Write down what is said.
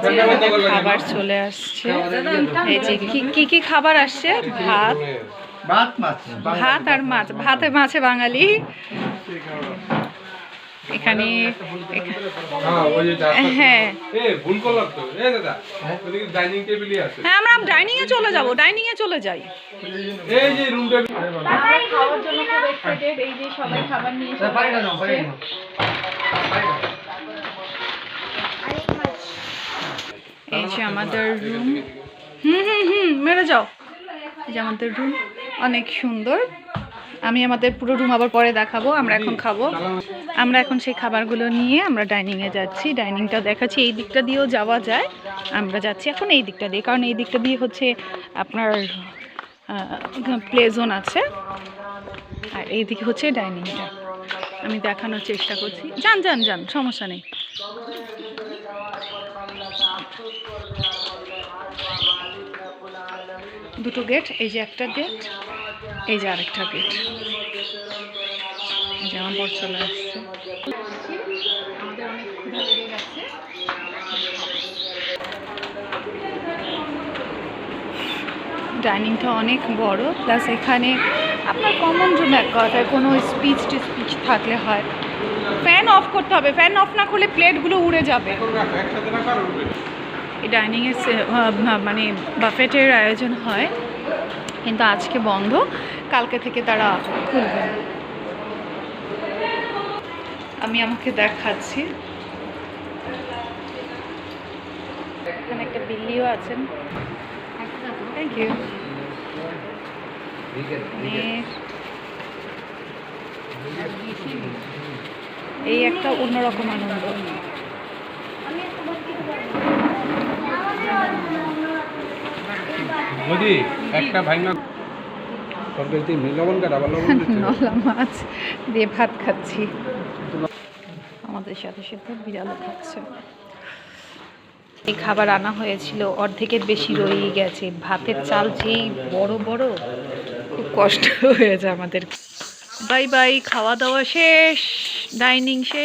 যে আমাদের খাবার চলে আসছে। এই যে কি কি খাবার আসছে? ভাত আর মাছ। ভাতে মাছে বাঙালি। এখানে হ্যাঁ আমরা ডাইনিং এ চলে যাব, ডাইনিং এ চলে যাই। আমরা খাওয়ার জন্য খুব এক্সাইটেড। এই যে সবাই খাবার নিয়ে এসেছে। এই যে আমাদের রুম। মেরে যাও। এই যে আমাদের রুম অনেক সুন্দর। আমি আমাদের পুরো রুম আবার পরে দেখাবো। আমরা এখন খাবো। আমরা এখন সেই খাবারগুলো নিয়ে আমরা ডাইনিংয়ে যাচ্ছি। ডাইনিংটা দেখাচ্ছি। এই দিকটা দিয়েও যাওয়া যায়। আমরা যাচ্ছি এখন এই দিকটা দিয়ে, কারণ এই দিকটা দিয়ে হচ্ছে আপনার প্লে জোন আছে, আর এই দিকে হচ্ছে ডাইনিংটা। আমি দেখানোর চেষ্টা করছি। যান যান যান, সমস্যা নেই। দুটো গেট, এই যে একটা গেট, এই যে আরেকটা গেট। যেমন পর চলে আসছে। আমাদের অনেক ক্ষুধা লেগে গেছে। ডাইনিংটা অনেক বড়, প্লাস এখানে আপনার কমন রুম এক কথায় কোনো স্পিচ থাকলে হয়। ফ্যান অফ করতে হবে, ফ্যান অফ না করলে প্লেটগুলো উড়ে যাবে। এই ডাইনিংয়ের মানে বাফেটের আয়োজন হয়, কিন্তু আজকে বন্ধ, কালকে থেকে তারা খুলবেন। আমি আমাকে দেখাচ্ছি। এখানে একটা বিল্লিও আছেন। Thank you. এই একটা অন্যরকম আনন্দ। একটা ভাঙা নলা মাছ দিয়ে ভাত খাচ্ছি। আমাদের সাথে সাথে বিড়ালও খাচ্ছে। এই খাবার আনা হয়েছিল, অর্ধেকের বেশি রয়ে গেছে। ভাতের চাল যেই বড় বড়, খুব কষ্ট হয়েছে আমাদের। বাই বাই, খাওয়া দাওয়া শেষ, ডাইনিং শেষ।